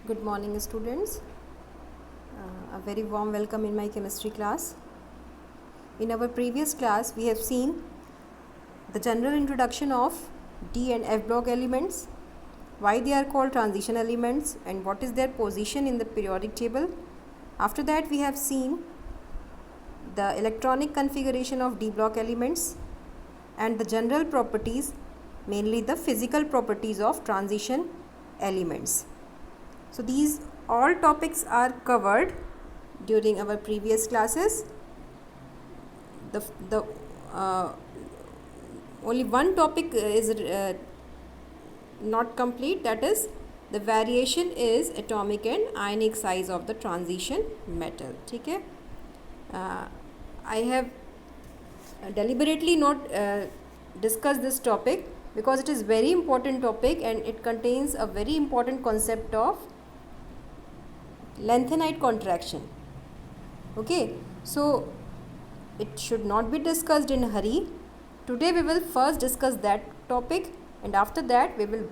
Good morning, students. A very warm welcome in my chemistry class. In our previous class, we have seen the general introduction of D and F block elements, why they are called transition elements, and what is their position in the periodic table. After that, we have seen the electronic configuration of D block elements and the general properties, mainly the physical properties of transition elements. So these all topics are covered during our previous classes. The only one topic is not complete, that is the variation is atomic and ionic size of the transition metal. ठीक है, I have deliberately not discussed this topic because it is very important topic and it contains a very important concept of lengthenite contraction. Okay, so it should not be discussed in a hurry. Today we will first discuss that topic and after that we will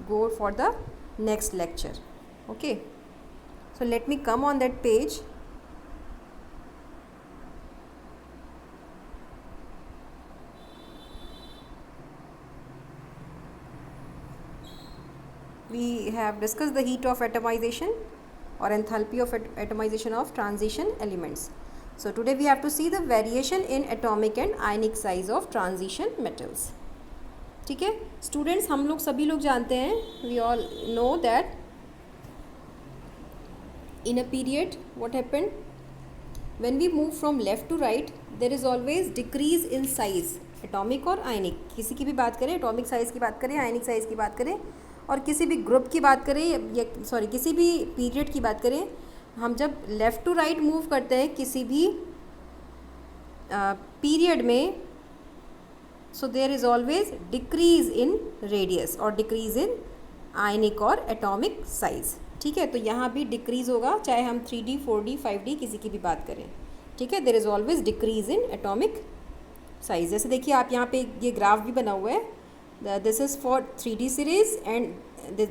go for the next lecture. Okay, so let me come on that page. We have discussed the heat of atomization or enthalpy of atomization of transition elements. So today we have to see the variation in atomic and ionic size of transition metals. ठीक है students, हम लोग सभी लोग जानते हैं, we all know that in a period what happened when we move from left to right there is always decrease in size, atomic और ionic. किसी की भी बात करें, atomic size की बात करें, ionic size की बात करें और किसी भी ग्रुप की बात करें या किसी भी पीरियड की बात करें, हम जब लेफ़्ट टू राइट मूव करते हैं किसी भी पीरियड में, so there is always decrease in radius और डिक्रीज़ इन आयनिक और एटॉमिक साइज़. ठीक है, तो यहाँ भी डिक्रीज़ होगा चाहे हम 3D 4D 5D किसी की भी बात करें. ठीक है, there is always decrease in atomic size. जैसे देखिए आप यहाँ पे ये ग्राफ भी बना हुआ है. This is for 3D series and the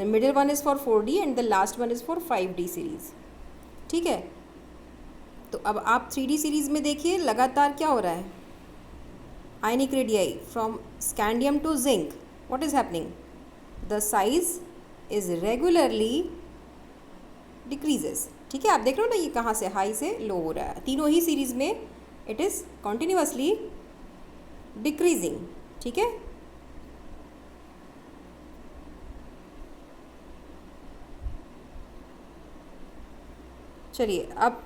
middle one is for 4D and the last one is for 5D series. ठीक है, तो अब आप 3D सीरीज़ में देखिए लगातार क्या हो रहा है. Ionic radii from scandium to zinc, what is happening, the size is regularly decreases. ठीक है, आप देख रहे हो ना ये कहाँ से हाई से लो हो रहा है. तीनों ही सीरीज़ में इट इज़ कॉन्टिन्यूसली डिक्रीजिंग. ठीक है, चलिए अब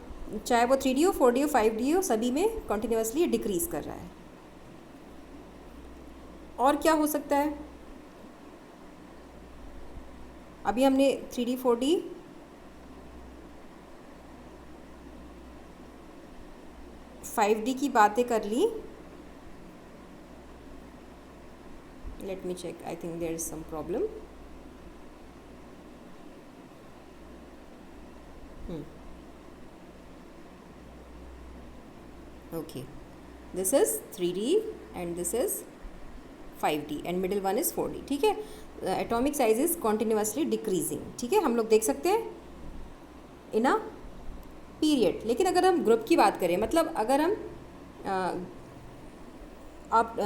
चाहे वो 3D हो 4D हो 5D हो सभी में कॉन्टिन्यूसली डिक्रीज़ कर रहा है. और क्या हो सकता है, अभी हमने 3D 4D फाइव डी की बातें कर ली. Let me check, I think there is some problem. Okay, this is 3D and this is 5D and middle one is 4D. ठीक है, atomic size is continuously decreasing. ठीक है, हम लोग देख सकते हैं इन अ पीरियड. लेकिन अगर हम ग्रुप की बात करें, मतलब अगर हम आप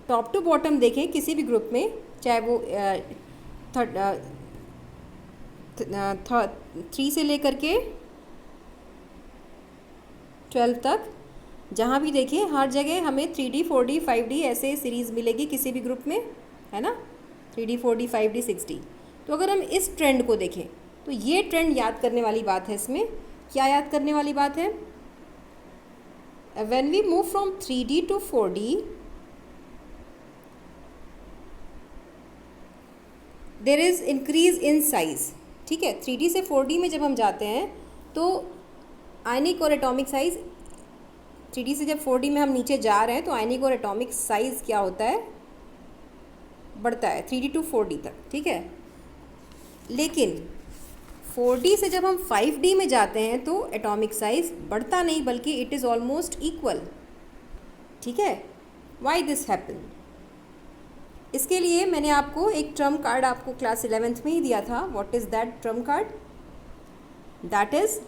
टॉप टू बॉटम देखें किसी भी ग्रुप में, चाहे वो 3 से लेकर के 12 तक, जहाँ भी देखें हर जगह हमें 3D 4D 5D ऐसे सीरीज़ मिलेगी किसी भी ग्रुप में, है ना. 3D 4D 5D 6D. तो अगर हम इस ट्रेंड को देखें तो ये ट्रेंड याद करने वाली बात है. इसमें क्या याद करने वाली बात है, when we move from 3D to 4D there is increase in size. ठीक है, 3D से 4D में जब हम जाते हैं तो आयनिक और एटॉमिक साइज़, 3D से जब 4D में हम नीचे जा रहे हैं तो आयनिक और एटॉमिक साइज़ क्या होता है, बढ़ता है 3D टू 4D तक. ठीक है, लेकिन 4D से जब हम 5D में जाते हैं तो एटॉमिक साइज़ बढ़ता नहीं बल्कि इट इज़ ऑलमोस्ट इक्वल. ठीक है, वाई दिस हैपन, इसके लिए मैंने आपको एक ट्रम्प कार्ड आपको क्लास 11th में ही दिया था. What is that Trump card, that is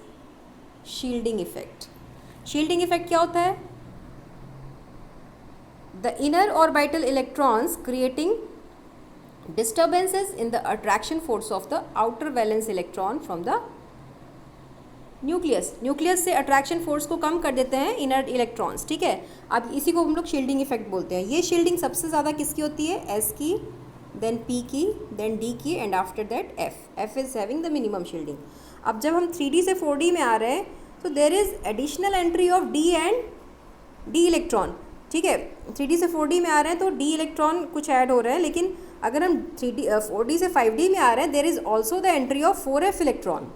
shielding effect. Shielding effect क्या होता है? The inner orbital electrons creating disturbances in the attraction force of the outer valence electron from the nucleus. Nucleus से attraction force को कम कर देते हैं inner electrons, ठीक है। अब इसी को हम लोग शील्डिंग इफेक्ट बोलते हैं। ये शील्डिंग सबसे ज़्यादा किसकी होती है? एस की, देन पी की, देन डी की, and after that F. F is having the minimum shielding. अब जब हम 3D से 4D में आ रहे हैं तो there is additional entry of D and D electron, ठीक है। 3D से 4D में आ रहे हैं तो डी इलेक्ट्रॉन कुछ ऐड हो रहे हैं, लेकिन अगर हम 4D से 5D में आ रहे हैं there is also the entry of 4f electron,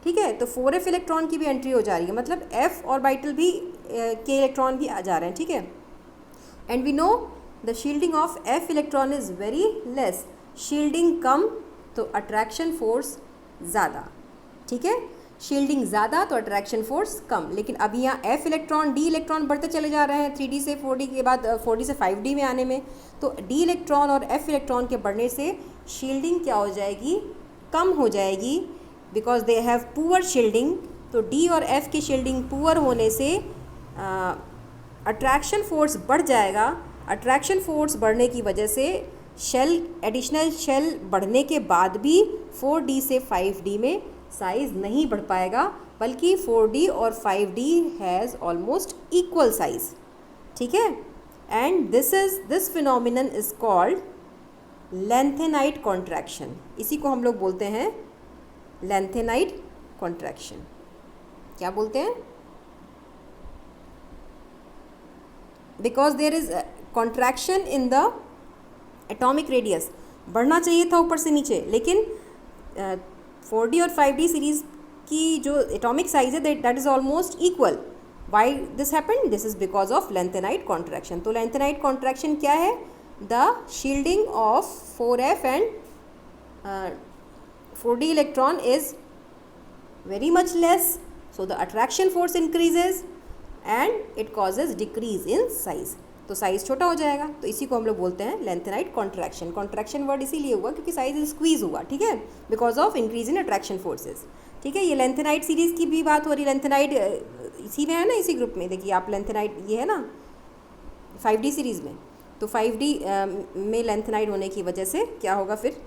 ठीक है। तो 4f इलेक्ट्रॉन की भी एंट्री हो जा रही है, मतलब f ऑर्बिटल भी के इलेक्ट्रॉन भी आ जा रहे हैं, ठीक है। And we know the shielding of f electron is very less. Shielding कम तो अट्रैक्शन फोर्स ज़्यादा, ठीक है। शील्डिंग ज़्यादा तो अट्रैक्शन फोर्स कम। लेकिन अभी यहाँ f इलेक्ट्रॉन डी इलेक्ट्रॉन बढ़ते चले जा रहे हैं 3D से 4D के बाद 4D से 5D में आने में, तो डी इलेक्ट्रॉन और f इलेक्ट्रॉन के बढ़ने से शील्डिंग क्या हो जाएगी? कम हो जाएगी, because they have poor shielding. तो डी और f की शील्डिंग पुअर होने से अट्रैक्शन फोर्स बढ़ जाएगा। अट्रैक्शन फोर्स बढ़ने की वजह से शेल, एडिशनल शेल बढ़ने के बाद भी 4D से 5D में साइज़ नहीं बढ़ पाएगा, बल्कि 4D और 5D has almost equal size, ठीक है। And this phenomenon is called lanthanide contraction. इसी को हम लोग बोलते हैं लेंथेनाइट कॉन्ट्रैक्शन। क्या बोलते हैं? Because there is contraction in the atomic radius. बढ़ना चाहिए था ऊपर से नीचे, लेकिन 4D और 5D सीरीज़ की जो एटॉमिक साइज है that is almost equal. Why this happened? This is because of lanthanide contraction. तो लेंथेनाइट कॉन्ट्रैक्शन क्या है? The shielding of 4f and 4D electron is very much less, so the attraction force increases and it causes decrease in size. तो size छोटा हो जाएगा, तो इसी को हम लोग बोलते हैं लेंथेनाइट कॉन्ट्रैक्शन। कॉन्ट्रैक्शन वर्ड इसीलिए हुआ क्योंकि साइज स्क्वीज हुआ, ठीक है, because of increase in attraction forces, ठीक है। ये लेंथेनाइट सीरीज़ की भी बात हो रही है। लेंथेनाइट इसी में है ना, इसी ग्रुप में देखिए आप, लेंथेनाइट ये है ना 5D सीरीज़ में। तो 5D में लेंथेनाइट होने की वजह से क्या होगा फिर?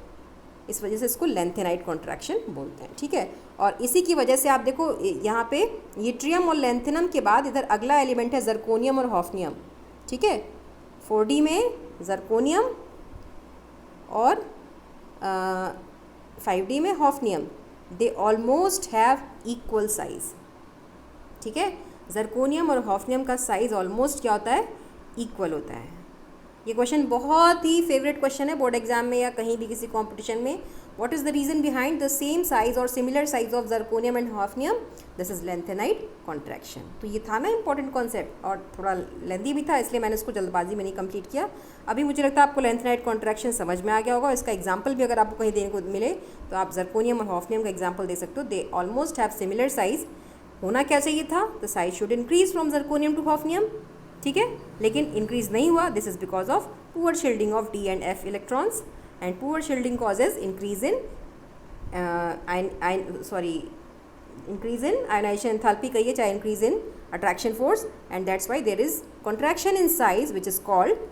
इस वजह से इसको लेंथेनाइट कॉन्ट्रैक्शन बोलते हैं, ठीक है। और इसी की वजह से आप देखो यहाँ पे यट्रियम और लेंथेनम के बाद इधर अगला एलिमेंट है जर्कोनियम और हॉफनियम, ठीक है। 4D में जर्कोनियम और 5D में hafnium, they almost have equal size, ठीक है। जर्कोनियम और हॉफनियम का साइज़ ऑलमोस्ट क्या होता है? इक्वल होता है। ये क्वेश्चन बहुत ही फेवरेट क्वेश्चन है बोर्ड एग्जाम में या कहीं भी किसी कंपटीशन में। What is the reason behind the same size और similar size of zirconium and hafnium? This is lanthanide contraction. तो ये था ना इंपॉर्टेंट कॉन्सेप्ट, और थोड़ा लेंदी भी था, इसलिए मैंने इसको जल्दबाजी में नहीं कंप्लीट किया। अभी मुझे लगता है आपको लेंथेनाइट कॉन्ट्रैक्शन समझ में आ गया होगा। इसका एग्जाम्पल भी अगर आपको कहीं देने को मिले तो आप जर्कोनियम और हॉफनियम का एग्जाम्पल दे सकते हो। They almost have similar size. होना क्या चाहिए था? The size should increase from zirconium to hafnium, ठीक है, लेकिन इंक्रीज नहीं हुआ। This is because of poor shielding of D and F electrons, and poor shielding causes increase in increase in ionization enthalpy कहिए चाहे increase in attraction force, and that's why there is contraction in size which is called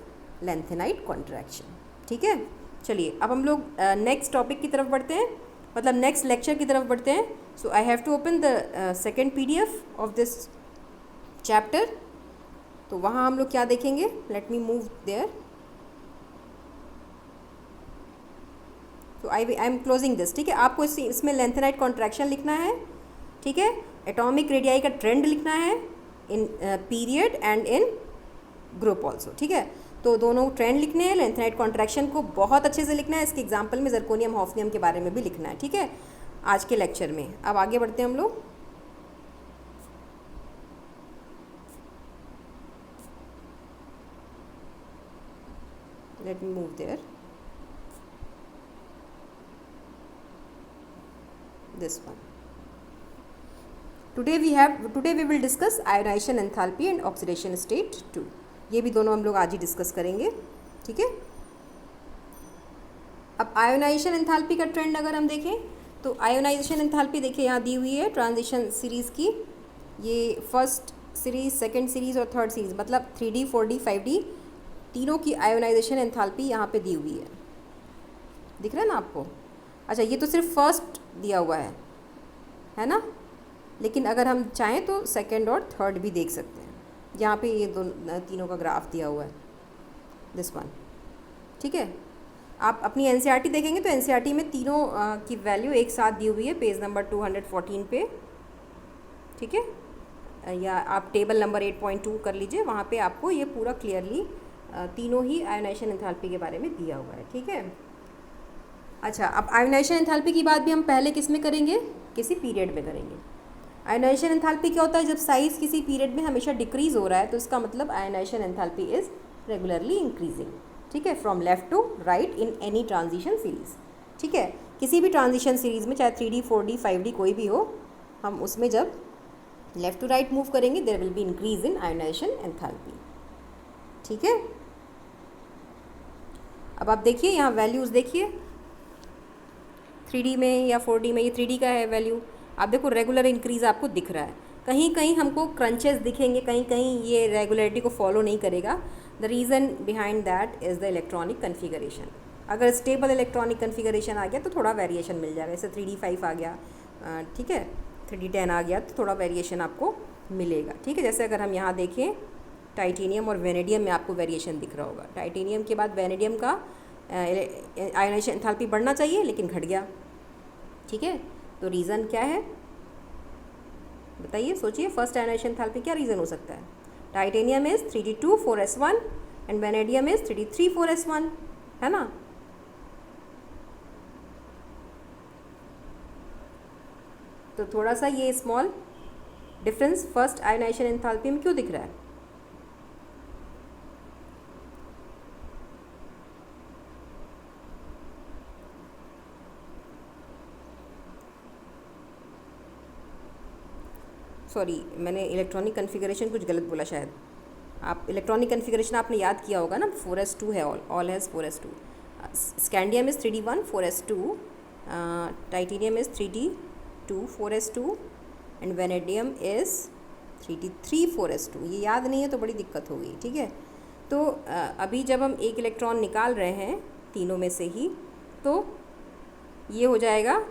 lengthenite contraction, ठीक है। चलिए अब हम लोग next topic की तरफ बढ़ते हैं, मतलब नेक्स्ट लेक्चर की तरफ बढ़ते हैं। So I have to open the second PDF of this chapter. तो वहाँ हम लोग क्या देखेंगे? Let me move there. तो आई एम क्लोजिंग दिस, ठीक है। आपको इसमें लेंथेनाइट कॉन्ट्रैक्शन लिखना है, ठीक है। एटॉमिक रेडियाई का ट्रेंड लिखना है in period and in group also, ठीक है। तो दोनों ट्रेंड लिखने हैं। लेंथेनाइट कॉन्ट्रैक्शन को बहुत अच्छे से लिखना है। इसके एग्जाम्पल में जर्कोनियम हॉफनियम के बारे में भी लिखना है, ठीक है, आज के लेक्चर में। अब आगे बढ़ते हैं हम लोग। Let me move there, this one. Today we will discuss ionization enthalpy and oxidation state 2. ये भी दोनों हम लोग आज ही डिस्कस करेंगे, ठीक है। अब आयोनाइजेशन एंथैल्पी का ट्रेंड अगर हम देखें तो आयोनाइजेशन एंथैल्पी देखिए यहाँ दी हुई है ट्रांजिशन सीरीज़ की, ये फर्स्ट सीरीज़, सेकंड सीरीज़ और थर्ड सीरीज़, मतलब 3D 4D 5D तीनों की आयोनाइजेशन एंथैल्पी यहाँ पे दी हुई है। दिख रहा है ना आपको? अच्छा, ये तो सिर्फ फर्स्ट दिया हुआ है ना, लेकिन अगर हम चाहें तो सेकंड और थर्ड भी देख सकते हैं। यहाँ पे ये तीनों का ग्राफ दिया हुआ है, दिस वन। ठीक है, आप अपनी एनसीईआरटी देखेंगे तो एनसीईआरटी में तीनों की वैल्यू एक साथ दी हुई है पेज नंबर 214 पे। ठीक है, या आप टेबल नंबर 8.2 कर लीजिए, वहाँ पे आपको ये पूरा क्लियरली तीनों ही आयोनाइजेशन एंथैल्पी के बारे में दिया हुआ है। ठीक है, अच्छा, अब आयोनाइजेशन एंथैल्पी की बात भी हम पहले किस में करेंगे, किसी पीरियड में करेंगे। आयोनाइजेशन एंथैल्पी क्या होता है, जब साइज़ किसी पीरियड में हमेशा डिक्रीज़ हो रहा है तो इसका मतलब ionization enthalpy is regularly increasing. ठीक है, from left to right in any transition series. ठीक है, किसी भी ट्रांजिशन सीरीज़ में, चाहे 3D 4D 5D कोई भी हो, हम उसमें जब लेफ़्ट टू राइट मूव करेंगे there will be increase in ionization enthalpy. ठीक है, अब आप देखिए यहाँ वैल्यूज़ देखिए 3D में या 4D में, ये 3D का है वैल्यू, आप देखो रेगुलर इंक्रीज़ आपको दिख रहा है। कहीं कहीं हमको क्रंचेस दिखेंगे, कहीं कहीं ये रेगुलरिटी को फॉलो नहीं करेगा। The reason behind that is the electronic configuration. अगर स्टेबल इलेक्ट्रॉनिक कन्फिगरेशन आ गया तो थोड़ा वेरिएशन मिल जाएगा, जैसे 3D 5 आ गया, ठीक है, 3D 10 आ गया तो थोड़ा वेरिएशन आपको मिलेगा। ठीक है, जैसे अगर हम यहाँ देखें टाइटेनियम और वेनेडियम में आपको वेरिएशन दिख रहा होगा। टाइटेनियम के बाद वेनेडियम का आयोनाइजेशन एंथैल्पी बढ़ना चाहिए लेकिन घट गया। ठीक है, तो रीज़न क्या है बताइए, सोचिए, फर्स्ट आयोनाइजेशन एंथैल्पी क्या रीज़न हो सकता है? Titanium is 3D2 4s1 and vanadium is 3D3 4s1, है ना। तो थोड़ा सा ये small difference first ionization enthalpy में क्यों दिख रहा है? सॉरी, मैंने इलेक्ट्रॉनिक कन्फिगरेशन कुछ गलत बोला शायद। आप इलेक्ट्रॉनिक कन्फिगरेशन आपने याद किया होगा ना, 4s2 है, all has 4s2। Scandium is 3D1 4s2, titanium is 3D2 4s2 and vanadium is 3D3 4s2। ये याद नहीं है तो बड़ी दिक्कत होगी। ठीक है, तो अभी जब हम एक इलेक्ट्रॉन निकाल रहे हैं तीनों में से ही, तो ये हो जाएगा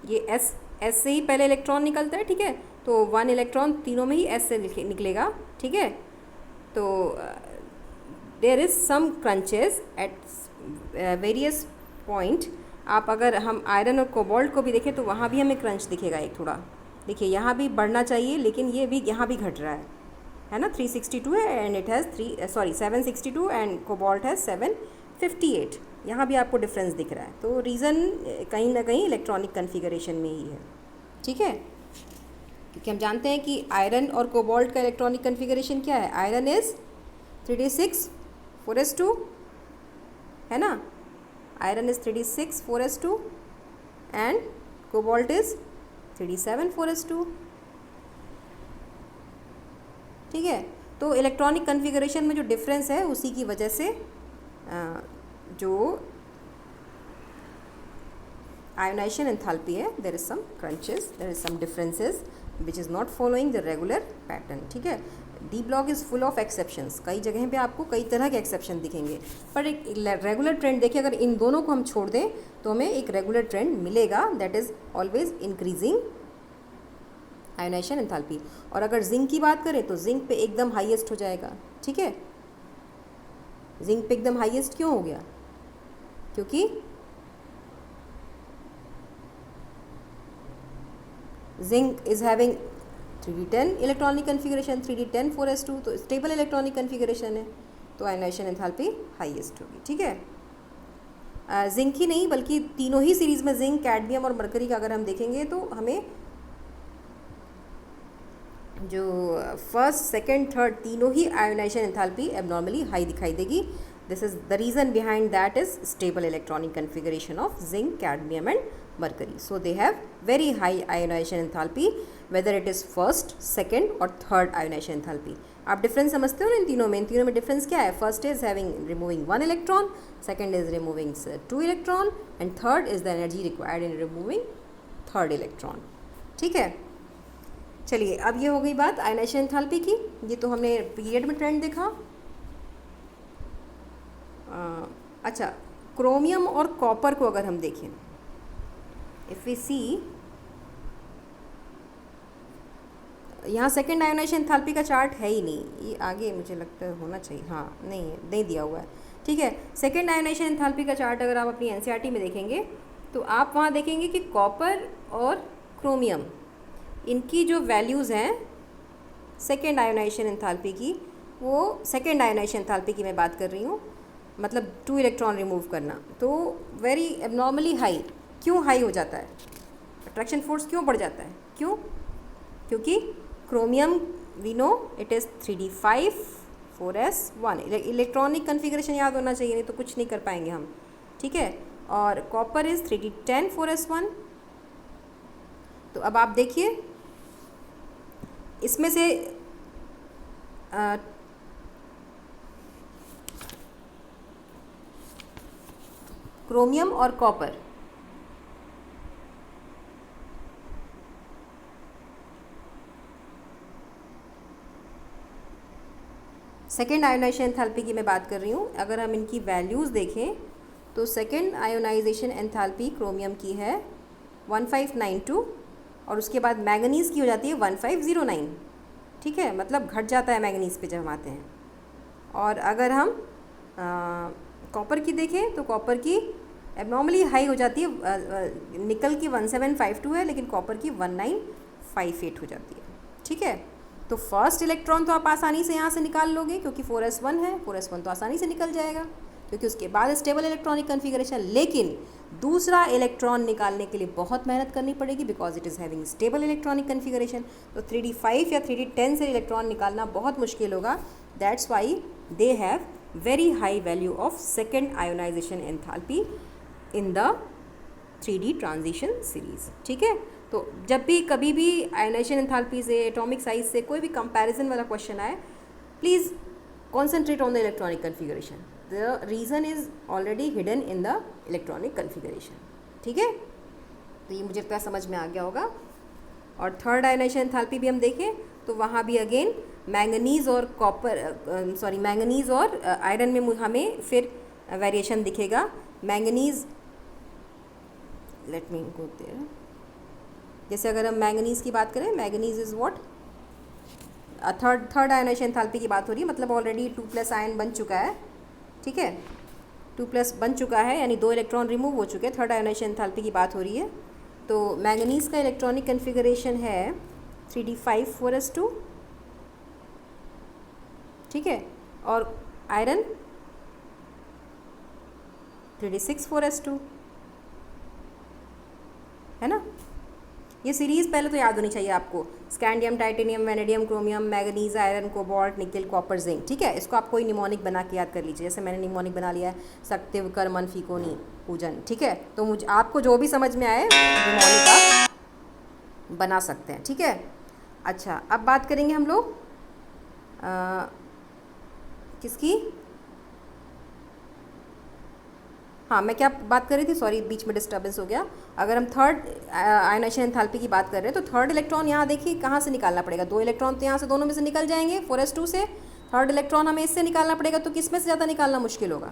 ये एस से ही पहले इलेक्ट्रॉन निकलता है। ठीक है, तो 1 इलेक्ट्रॉन तीनों में ही एस से निकलेगा। ठीक है, तो there is some crunches at various point. आप अगर हम आयरन और कोबाल्ट को भी देखें तो वहाँ भी हमें क्रंच दिखेगा एक थोड़ा। देखिए यहाँ भी बढ़ना चाहिए लेकिन ये भी यहाँ भी घट रहा है ना। 362 है and it has 762 and cobalt has 758। यहाँ भी आपको डिफरेंस दिख रहा है, तो रीज़न कहीं ना कहीं इलेक्ट्रॉनिक कन्फिगरेशन में ही है। ठीक है, क्योंकि हम जानते हैं कि आयरन और कोबाल्ट का इलेक्ट्रॉनिक कन्फिगरेशन क्या है। आयरन इज़ 3D6 4s2, है ना, iron is 3D6 4s2 and cobalt is 3D7 4s2। ठीक है, तो इलेक्ट्रॉनिक कन्फिगरेशन में जो डिफरेंस है उसी की वजह से जो आयोनाइजेशन एंथैल्पी है, there is some crunches, there is some differences which is not following the regular pattern. ठीक है, d block is full of exceptions. कई जगह पे आपको कई तरह के एक्सेप्शन दिखेंगे, पर एक रेगुलर ट्रेंड देखिए, अगर इन दोनों को हम छोड़ दें तो हमें एक रेगुलर ट्रेंड मिलेगा, that is always increasing ionisation enthalpy. और अगर जिंक की बात करें तो जिंक पे एकदम हाईएस्ट हो जाएगा। ठीक है, जिंक पे एकदम हाईएस्ट क्यों हो गया? क्योंकि zinc is having 3D10 electronic configuration, 3D10 4s2, तो स्टेबल इलेक्ट्रॉनिक कन्फिगरेशन है, तो आयोनाइजेशन एंथैल्पी हाईएस्ट होगी। ठीक है, जिंक ही नहीं बल्कि तीनों ही सीरीज़ में जिंक, कैडमियम और मरकरी का अगर हम देखेंगे तो हमें जो फर्स्ट सेकेंड थर्ड तीनों ही आयोनाइजेशन एंथैल्पी एबनॉर्मली हाई दिखाई देगी। This is the reason behind that is stable electronic configuration of zinc, cadmium and mercury. So they have very high ionization enthalpy whether it is first, second or third ionization enthalpy. आप difference समझते हो ना इन तीनों में difference क्या है? First is having removing 1 electron, second is removing 2 electron and third is the energy required in removing third electron. ठीक है, चलिए अब ये हो गई बात आयनाइजेशन एंथैल्पी की। ये तो हमने पीरियड में ट्रेंड देखा। अच्छा, क्रोमियम और कॉपर को अगर हम देखें, इफ़ वी सी, यहाँ सेकेंड आयोनाइजेशन एंथैल्पी का चार्ट है ही नहीं, ये आगे मुझे लगता है होना चाहिए। हाँ, नहीं दिया हुआ है। ठीक है, सेकेंड आयोनाइजेशन एंथैल्पी का चार्ट अगर आप अपनी एनसीईआरटी में देखेंगे तो आप वहाँ देखेंगे कि कॉपर और क्रोमियम, इनकी जो वैल्यूज़ हैं सेकेंड आयोनाइजेशन एंथैल्पी की, वो सेकेंड आयोनाइजेशन एंथैल्पी की मैं बात कर रही हूँ, मतलब 2 इलेक्ट्रॉन रिमूव करना, तो वेरी एबनॉर्मली हाई। क्यों हाई हो जाता है? अट्रैक्शन फोर्स क्यों बढ़ जाता है? क्यों? क्योंकि chromium we know it is 3d5 4s1, electronic configuration याद होना चाहिए, नहीं तो कुछ नहीं कर पाएंगे हम। ठीक है, और कॉपर इज़ 3d10 4s1। तो अब आप देखिए इसमें से क्रोमियम और कॉपर, सेकेंड आयोनाइजेशन एंथैल्पी की मैं बात कर रही हूँ। अगर हम इनकी वैल्यूज़ देखें तो सेकेंड आयोनाइजेशन एंथैल्पी क्रोमियम की है 1592 और उसके बाद मैंगनीज़ की हो जाती है 1509। ठीक है, मतलब घट जाता है मैंगनीज़ पे जब हम आते हैं। और अगर हम कॉपर की देखें तो कॉपर की एबनॉर्मली हाई हो जाती है, निकल की 1752 है लेकिन कॉपर की 1958 हो जाती है। ठीक है, तो फर्स्ट इलेक्ट्रॉन तो आप आसानी से यहाँ से निकाल लोगे क्योंकि 4s1 है, 4s1 तो आसानी से निकल जाएगा क्योंकि उसके बाद स्टेबल इलेक्ट्रॉनिक कन्फिगरेशन। लेकिन दूसरा इलेक्ट्रॉन निकालने के लिए बहुत मेहनत करनी पड़ेगी because it is having stable electronic configuration. तो 3d5 या 3d10 से इलेक्ट्रॉन निकालना बहुत मुश्किल होगा। That's why they have very high value of second ionization enthalpy in the 3d transition series. ठीक है, तो जब भी कभी भी आयोनाइजेशन एंथैल्पी से, एटॉमिक साइज से कोई भी कंपैरिजन वाला क्वेश्चन आए, please concentrate on the electronic configuration. The reason is already hidden in the electronic configuration. ठीक है, तो ये मुझे लगता है समझ में आ गया होगा। और थर्ड आयोनाइजेशन एंथैल्पी भी हम देखें तो वहाँ भी अगेन मैंगनीज़ और कॉपर मैंगनीज़ और आयरन में हमें फिर वेरिएशन दिखेगा। Manganese, let me go there, जैसे अगर हम मैंगनीज़ की बात करें, manganese is what, third ionization enthalpy की बात हो रही है, मतलब ऑलरेडी 2+ आयन बन चुका है। ठीक है, 2+ बन चुका है यानी 2 इलेक्ट्रॉन रिमूव हो चुके हैं। थर्ड आयोनाइजेशन एंथैल्पी की बात हो रही है। तो मैंगनीज़ का इलेक्ट्रॉनिक कन्फिगरेशन है 3d5 4s2। ठीक है, और आयरन 3d6 4s2, है ना। ये सीरीज़ पहले तो याद होनी चाहिए आपको, scandium, titanium, vanadium, chromium, manganese, iron, cobalt, निकल, कॉपर, जिंक। ठीक है, इसको आप कोई निमोनिक बना के याद कर लीजिए। जैसे मैंने निमोनिक बना लिया है, सक्तिव, कर्मन, फीकोनी, पूजन। ठीक है, तो मुझे आपको जो भी समझ में आए निमोनिक आप बना सकते हैं। ठीक है, अच्छा अब बात करेंगे हम लोग किसकी, हाँ मैं क्या बात कर रही थी, सॉरी बीच में डिस्टर्बेंस हो गया। अगर हम थर्ड आयोनाइजेशन एंथैल्पी की बात कर रहे हैं तो थर्ड इलेक्ट्रॉन यहाँ देखिए कहाँ से निकालना पड़ेगा। 2 इलेक्ट्रॉन तो यहाँ से दोनों में से निकल जाएंगे 4s2 से। थर्ड इलेक्ट्रॉन हमें इससे निकालना पड़ेगा, तो किस में से ज़्यादा निकालना मुश्किल होगा,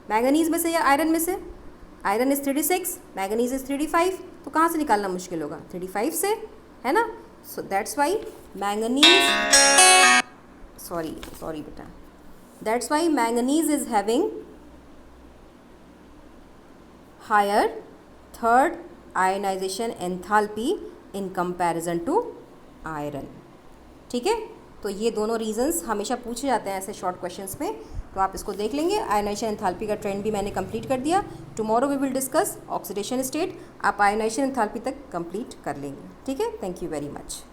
मैंगनीज़ में से या आयरन में से। Iron is 3d6, manganese is 3d5, तो कहाँ से निकालना मुश्किल होगा, 3d5 से, है ना। So that's why manganese, sorry बेटा, that's why manganese is having higher third ionization enthalpy in comparison to iron। ठीक है, तो ये दोनों रीजंस हमेशा पूछे जाते हैं ऐसे शॉर्ट क्वेश्चंस में, तो आप इसको देख लेंगे। आयोनाइजेशन एंथैल्पी का ट्रेंड भी मैंने कंप्लीट कर दिया। Tomorrow we will discuss oxidation state, आप आयोनाइजेशन एंथैल्पी तक कंप्लीट कर लेंगे। ठीक है, थैंक यू वेरी मच।